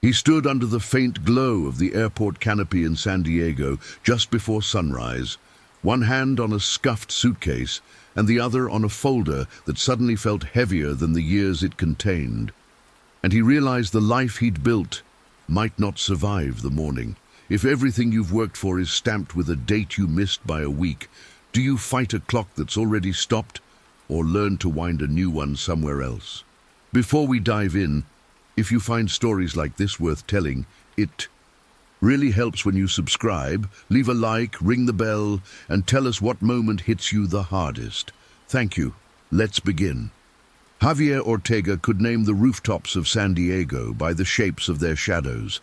He stood under the faint glow of the airport canopy in San Diego just before sunrise, one hand on a scuffed suitcase and the other on a folder that suddenly felt heavier than the years it contained. And he realized the life he'd built might not survive the morning. If everything you've worked for is stamped with a date you missed by a week, do you fight a clock that's already stopped, or learn to wind a new one somewhere else? Before we dive in, if you find stories like this worth telling, it really helps when you subscribe, leave a like, ring the bell, and tell us what moment hits you the hardest. Thank you. Let's begin. Javier Ortega could name the rooftops of San Diego by the shapes of their shadows.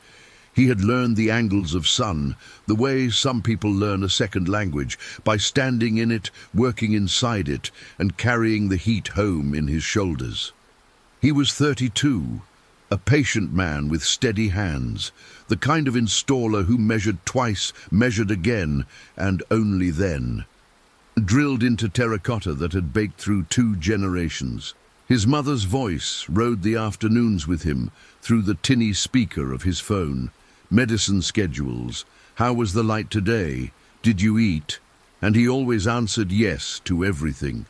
He had learned the angles of sun, the way some people learn a second language, by standing in it, working inside it, and carrying the heat home in his shoulders. He was 32, a patient man with steady hands, the kind of installer who measured twice, measured again, and only then. Drilled into terracotta that had baked through 2 generations. His mother's voice rode the afternoons with him through the tinny speaker of his phone. Medicine schedules, how was the light today, did you eat? And he always answered yes to everything.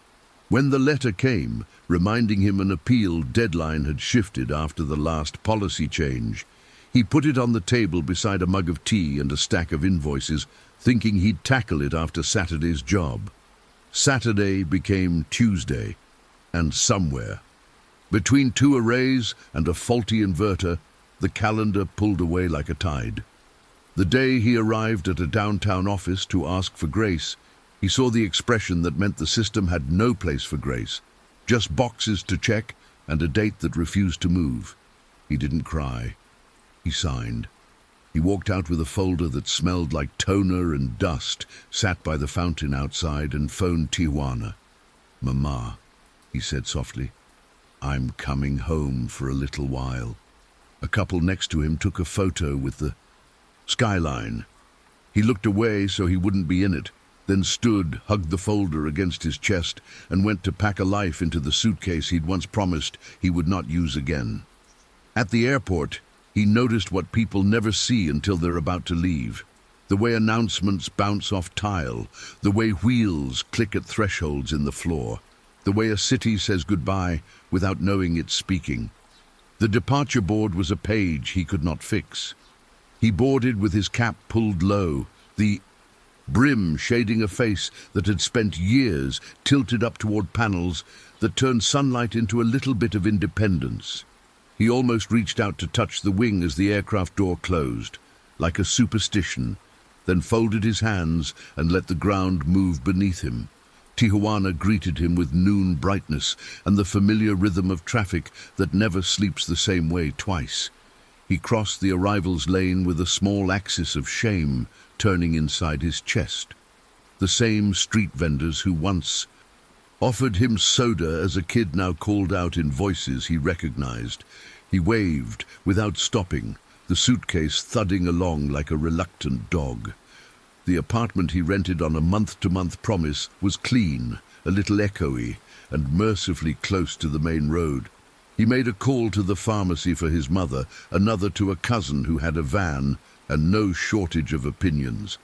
When the letter came, reminding him an appeal deadline had shifted after the last policy change, he put it on the table beside a mug of tea and a stack of invoices, thinking he'd tackle it after Saturday's job. Saturday became Tuesday, and somewhere, between 2 arrays and a faulty inverter, the calendar pulled away like a tide. The day he arrived at a downtown office to ask for grace, he saw the expression that meant the system had no place for grace, just boxes to check and a date that refused to move. He didn't cry. He signed. He walked out with a folder that smelled like toner and dust, sat by the fountain outside and phoned Tijuana. "Mama," he said softly, "I'm coming home for a little while." A couple next to him took a photo with the skyline. He looked away so he wouldn't be in it, then stood, hugged the folder against his chest, and went to pack a life into the suitcase he'd once promised he would not use again. At the airport, he noticed what people never see until they're about to leave. The way announcements bounce off tile, the way wheels click at thresholds in the floor, the way a city says goodbye without knowing it's speaking. The departure board was a page he could not fix. He boarded with his cap pulled low, the brim shading a face that had spent years tilted up toward panels that turned sunlight into a little bit of independence. He almost reached out to touch the wing as the aircraft door closed, like a superstition, then folded his hands and let the ground move beneath him. Tijuana greeted him with noon brightness and the familiar rhythm of traffic that never sleeps the same way twice. He crossed the arrivals lane with a small axis of shame turning inside his chest. The same street vendors who once offered him soda as a kid now called out in voices he recognized. He waved without stopping, the suitcase thudding along like a reluctant dog. The apartment he rented on a month-to-month promise was clean, a little echoey, and mercifully close to the main road. He made a call to the pharmacy for his mother, another to a cousin who had a van, and no shortage of opinions.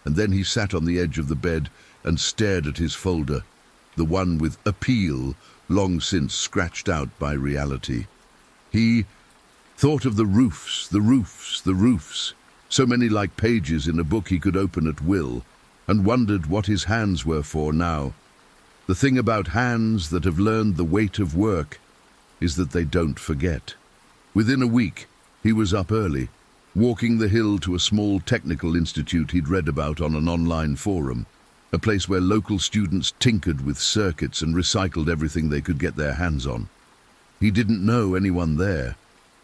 And then he sat on the edge of the bed and stared at his folder, the one with appeal long since scratched out by reality. He thought of the roofs, the roofs, the roofs, so many like pages in a book he could open at will, and wondered what his hands were for now. The thing about hands that have learned the weight of work is that they don't forget. Within a week, he was up early, walking the hill to a small technical institute he'd read about on an online forum, a place where local students tinkered with circuits and recycled everything they could get their hands on. He didn't know anyone there.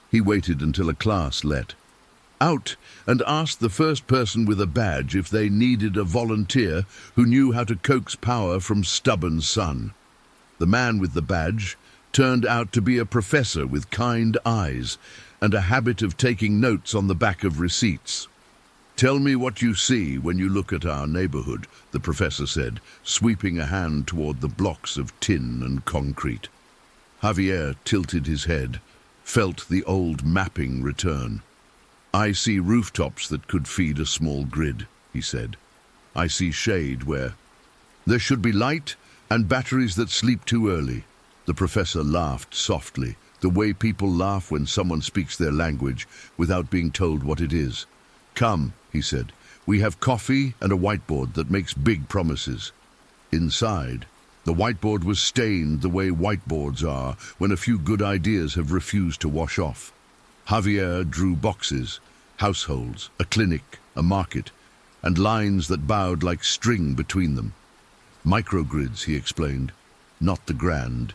He waited until a class let out and asked the first person with a badge if they needed a volunteer who knew how to coax power from stubborn sun. The man with the badge turned out to be a professor with kind eyes and a habit of taking notes on the back of receipts. "Tell me what you see when you look at our neighborhood," the professor said, sweeping a hand toward the blocks of tin and concrete. Javier tilted his head, felt the old mapping return. "I see rooftops that could feed a small grid," he said. "I see shade where there should be light and batteries that sleep too early." The professor laughed softly, the way people laugh when someone speaks their language without being told what it is. "Come," he said, "we have coffee and a whiteboard that makes big promises." Inside, the whiteboard was stained the way whiteboards are when a few good ideas have refused to wash off. Javier drew boxes, households, a clinic, a market, and lines that bowed like string between them. Microgrids, he explained, not the grand.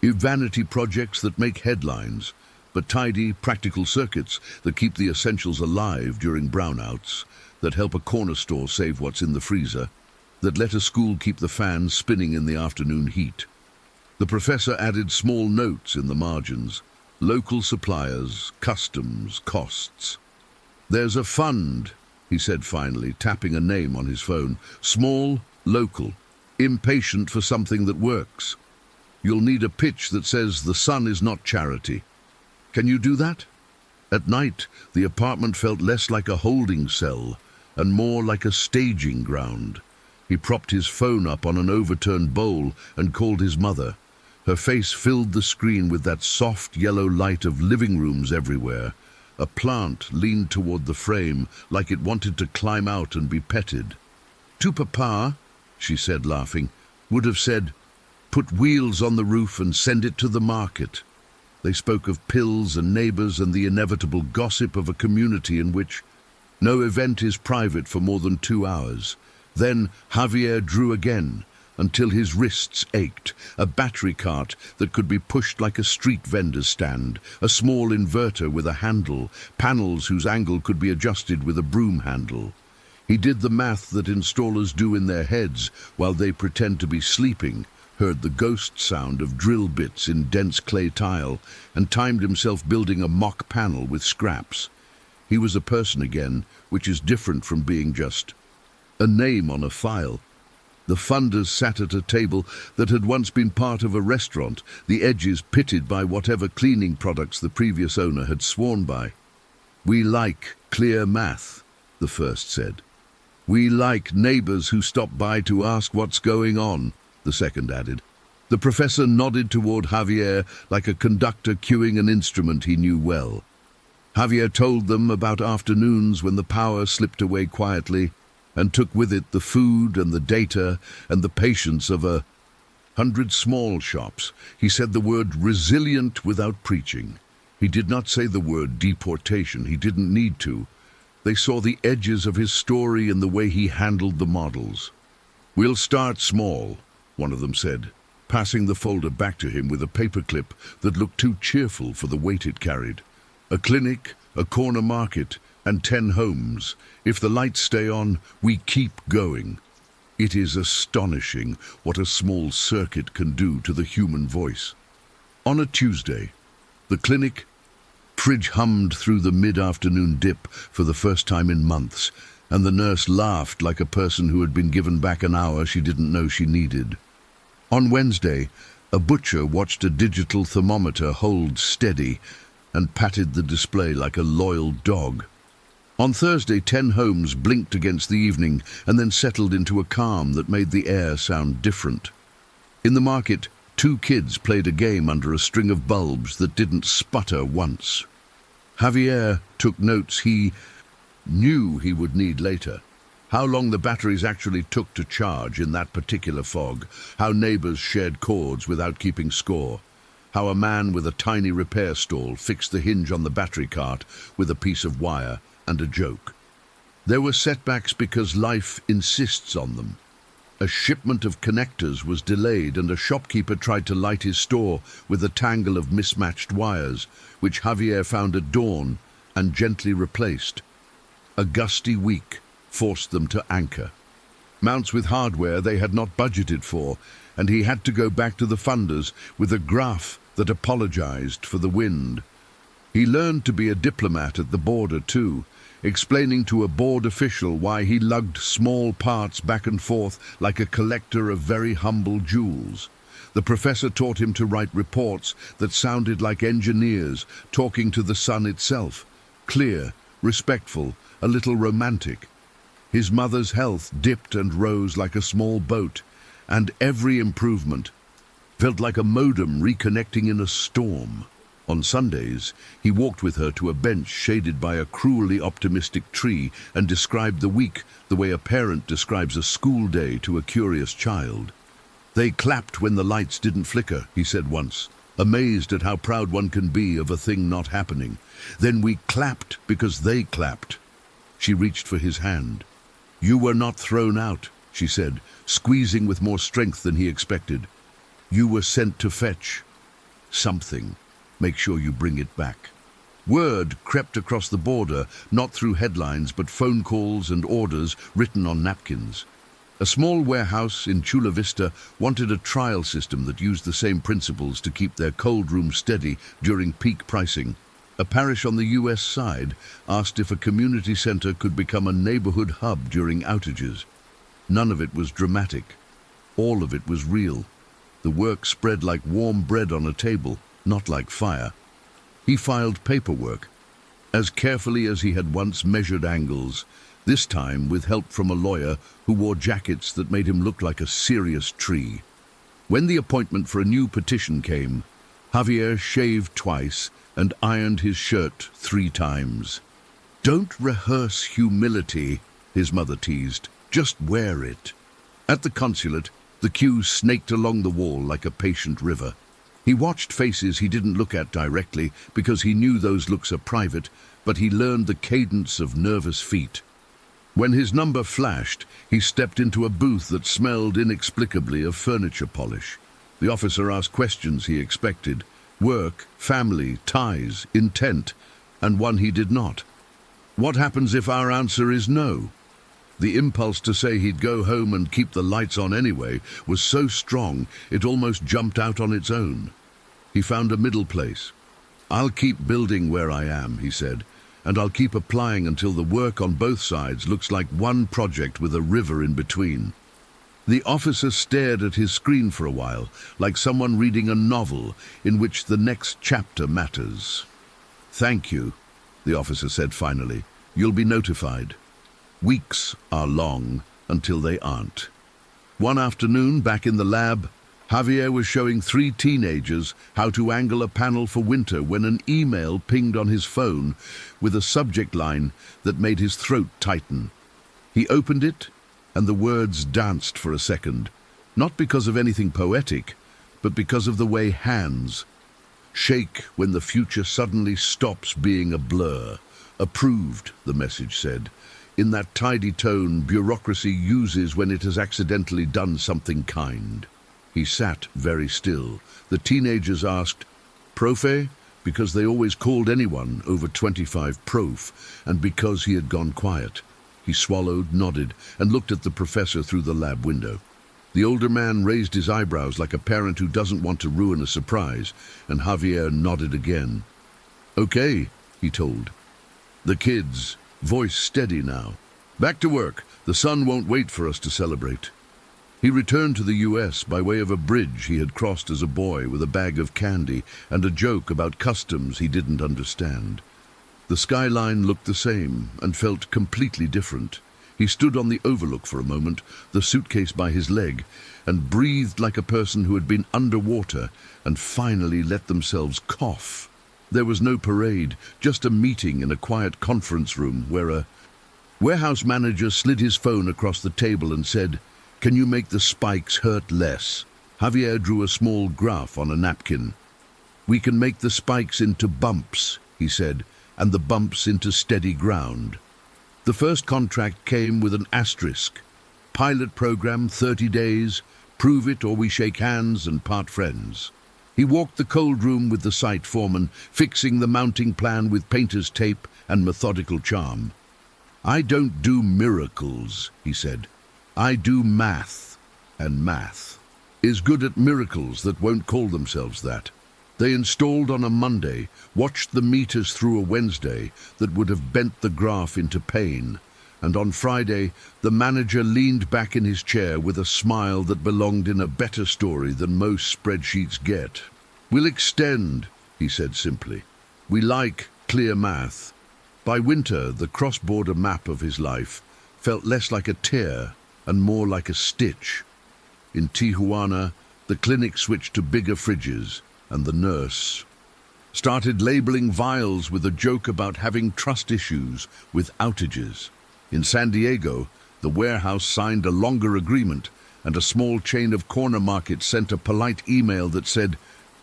Vanity projects that make headlines, but tidy, practical circuits that keep the essentials alive during brownouts, that help a corner store save what's in the freezer, that let a school keep the fans spinning in the afternoon heat. The professor added small notes in the margins, local suppliers, customs, costs. "There's a fund," he said finally, tapping a name on his phone. "Small, local, impatient for something that works. You'll need a pitch that says the sun is not charity. Can you do that?" At night, the apartment felt less like a holding cell and more like a staging ground. He propped his phone up on an overturned bowl and called his mother. Her face filled the screen with that soft yellow light of living rooms everywhere. A plant leaned toward the frame like it wanted to climb out and be petted. "To Papa," she said, laughing, "would have said, 'Put wheels on the roof and send it to the market.'" They spoke of pills and neighbors and the inevitable gossip of a community in which no event is private for more than 2 hours. Then Javier drew again, until his wrists ached, a battery cart that could be pushed like a street vendor's stand, a small inverter with a handle, panels whose angle could be adjusted with a broom handle. He did the math that installers do in their heads while they pretend to be sleeping, heard the ghost sound of drill bits in dense clay tile, and timed himself building a mock panel with scraps. He was a person again, which is different from being just a name on a file. The funders sat at a table that had once been part of a restaurant, the edges pitted by whatever cleaning products the previous owner had sworn by. "We like clear math," the first said. "We like neighbors who stop by to ask what's going on," the second added. The professor nodded toward Javier like a conductor cueing an instrument he knew well. Javier told them about afternoons when the power slipped away quietly and took with it the food and the data and the patience of 100 small shops. He said the word resilient without preaching. He did not say the word deportation. He didn't need to. They saw the edges of his story in the way he handled the models. "We'll start small," one of them said, passing the folder back to him with a paperclip that looked too cheerful for the weight it carried. "A clinic, a corner market, and 10 homes. If the lights stay on, we keep going." It is astonishing what a small circuit can do to the human voice. On a Tuesday, the clinic fridge hummed through the mid-afternoon dip for the first time in months, and the nurse laughed like a person who had been given back an hour she didn't know she needed. On Wednesday, a butcher watched a digital thermometer hold steady and patted the display like a loyal dog. On Thursday, 10 homes blinked against the evening and then settled into a calm that made the air sound different. In the market, 2 kids played a game under a string of bulbs that didn't sputter once. Javier took notes he knew he would need later. How long the batteries actually took to charge in that particular fog, how neighbors shared cords without keeping score, how a man with a tiny repair stall fixed the hinge on the battery cart with a piece of wire and a joke. There were setbacks because life insists on them. A shipment of connectors was delayed and a shopkeeper tried to light his store with a tangle of mismatched wires, which Javier found at dawn and gently replaced. A gusty week forced them to anchor. Mounts with hardware they had not budgeted for, and he had to go back to the funders with a graph that apologized for the wind. He learned to be a diplomat at the border too, explaining to a board official why he lugged small parts back and forth like a collector of very humble jewels. The professor taught him to write reports that sounded like engineers talking to the sun itself. Clear, respectful, a little romantic. His mother's health dipped and rose like a small boat, and every improvement felt like a modem reconnecting in a storm. On Sundays, he walked with her to a bench shaded by a cruelly optimistic tree and described the week the way a parent describes a school day to a curious child. "They clapped when the lights didn't flicker," he said once, amazed at how proud one can be of a thing not happening. "Then we clapped because they clapped." She reached for his hand. "You were not thrown out," she said, squeezing with more strength than he expected. "You were sent to fetch something. Make sure you bring it back." Word crept across the border, not through headlines, but phone calls and orders written on napkins. A small warehouse in Chula Vista wanted a trial system that used the same principles to keep their cold room steady during peak pricing. A parish on the US side asked if a community center could become a neighborhood hub during outages. None of it was dramatic. All of it was real. The work spread like warm bread on a table, not like fire. He filed paperwork, as carefully as he had once measured angles, this time with help from a lawyer who wore jackets that made him look like a serious tree. When the appointment for a new petition came, Javier shaved twice and ironed his shirt 3 times. "Don't rehearse humility," his mother teased. "Just wear it." At the consulate, the queue snaked along the wall like a patient river. He watched faces he didn't look at directly because he knew those looks are private, but he learned the cadence of nervous feet. When his number flashed, he stepped into a booth that smelled inexplicably of furniture polish. The officer asked questions he expected: work, family, ties, intent, and one he did not. "What happens if our answer is no?" The impulse to say he'd go home and keep the lights on anyway was so strong it almost jumped out on its own. He found a middle place. "I'll keep building where I am," he said, "and I'll keep applying until the work on both sides looks like one project with a river in between." The officer stared at his screen for a while, like someone reading a novel in which the next chapter matters. "Thank you," the officer said finally. "You'll be notified." Weeks are long until they aren't. One afternoon, back in the lab, Javier was showing 3 teenagers how to angle a panel for winter when an email pinged on his phone with a subject line that made his throat tighten. He opened it, and the words danced for a second, not because of anything poetic, but because of the way hands shake when the future suddenly stops being a blur. "Approved," the message said, in that tidy tone bureaucracy uses when it has accidentally done something kind. He sat very still. The teenagers asked, "Profe?" because they always called anyone over 25 prof, and because he had gone quiet. He swallowed, nodded, and looked at the professor through the lab window. The older man raised his eyebrows like a parent who doesn't want to ruin a surprise, and Javier nodded again. "Okay," he told. The kids, voice steady now. "Back to work. The sun won't wait for us to celebrate." He returned to the US by way of a bridge he had crossed as a boy with a bag of candy and a joke about customs he didn't understand. The skyline looked the same and felt completely different. He stood on the overlook for a moment, the suitcase by his leg, and breathed like a person who had been underwater and finally let themselves cough. There was no parade, just a meeting in a quiet conference room where a warehouse manager slid his phone across the table and said, "Can you make the spikes hurt less?" Javier drew a small graph on a napkin. "We can make the spikes into bumps," he said, "and the bumps into steady ground." The first contract came with an asterisk. Pilot program, 30 days, prove it or we shake hands and part friends. He walked the cold room with the site foreman, fixing the mounting plan with painter's tape and methodical charm. "I don't do miracles," he said. "I do math, and math is good at miracles that won't call themselves that." They installed on a Monday, watched the meters through a Wednesday that would have bent the graph into pain, And on Friday, the manager leaned back in his chair with a smile that belonged in a better story than most spreadsheets get. "We'll extend," he said simply. "We like clear math." By winter, the cross-border map of his life felt less like a tear and more like a stitch. In Tijuana, the clinic switched to bigger fridges, and the nurse started labeling vials with a joke about having trust issues with outages. In San Diego, the warehouse signed a longer agreement, and a small chain of corner markets sent a polite email that said,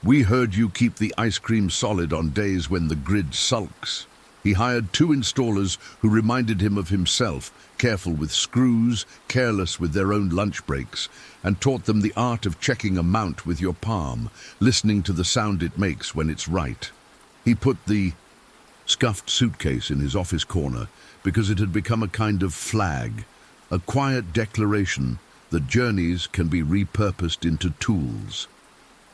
"We heard you keep the ice cream solid on days when the grid sulks." He hired 2 installers who reminded him of himself, careful with screws, careless with their own lunch breaks, and taught them the art of checking a mount with your palm, listening to the sound it makes when it's right. He put the scuffed suitcase in his office corner because it had become a kind of flag, a quiet declaration that journeys can be repurposed into tools.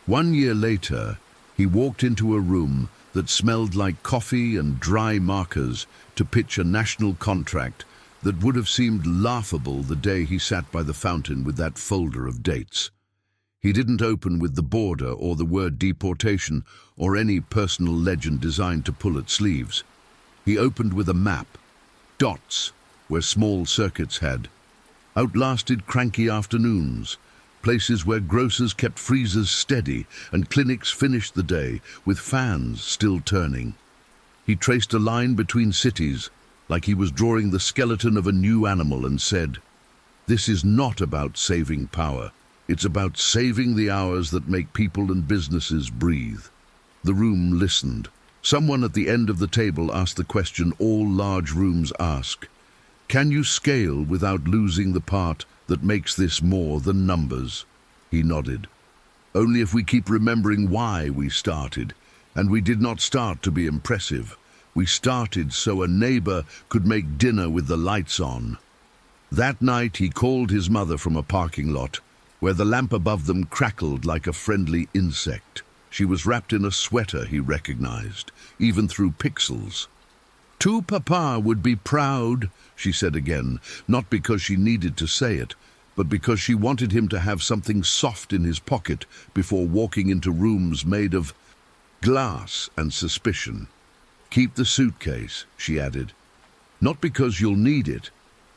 1 year later, he walked into a room that smelled like coffee and dry markers to pitch a national contract that would have seemed laughable the day he sat by the fountain with that folder of dates. He didn't open with the border or the word deportation or any personal legend designed to pull at sleeves. He opened with a map, dots where small circuits had outlasted cranky afternoons, places where grocers kept freezers steady and clinics finished the day with fans still turning. He traced a line between cities like he was drawing the skeleton of a new animal and said, "This is not about saving power. It's about saving the hours that make people and businesses breathe." The room listened. Someone at the end of the table asked the question all large rooms ask: "Can you scale without losing the part that makes this more than numbers?" He nodded. "Only if we keep remembering why we started. And we did not start to be impressive. We started so a neighbor could make dinner with the lights on." That night he called his mother from a parking lot, where the lamp above them crackled like a friendly insect. She was wrapped in a sweater he recognized, even through pixels. "Tu papa would be proud," she said again, not because she needed to say it, but because she wanted him to have something soft in his pocket before walking into rooms made of glass and suspicion. "Keep the suitcase," she added, "not because you'll need it,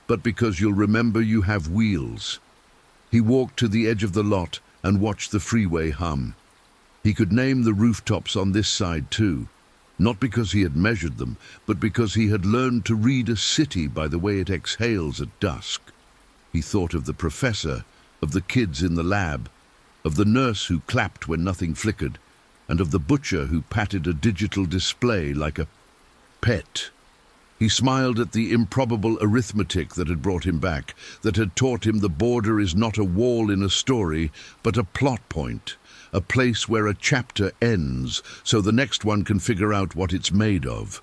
but because you'll remember you have wheels." He walked to the edge of the lot and watched the freeway hum. He could name the rooftops on this side too, not because he had measured them, but because he had learned to read a city by the way it exhales at dusk. He thought of the professor, of the kids in the lab, of the nurse who clapped when nothing flickered, and of the butcher who patted a digital display like a pet. He smiled at the improbable arithmetic that had brought him back, that had taught him the border is not a wall in a story, but a plot point, a place where a chapter ends so the next one can figure out what it's made of.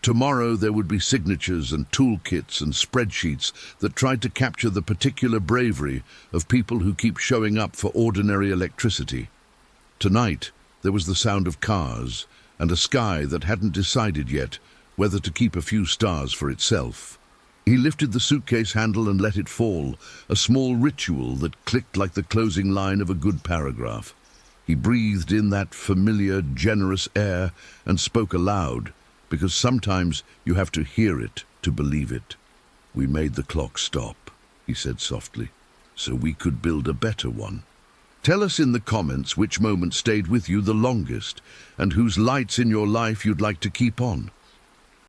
Tomorrow there would be signatures and toolkits and spreadsheets that tried to capture the particular bravery of people who keep showing up for ordinary electricity. Tonight, there was the sound of cars and a sky that hadn't decided yet whether to keep a few stars for itself. He lifted the suitcase handle and let it fall, a small ritual that clicked like the closing line of a good paragraph. He breathed in that familiar, generous air and spoke aloud, because sometimes you have to hear it to believe it. "We made the clock stop," he said softly, "so we could build a better one." Tell us in the comments which moment stayed with you the longest and whose lights in your life you'd like to keep on.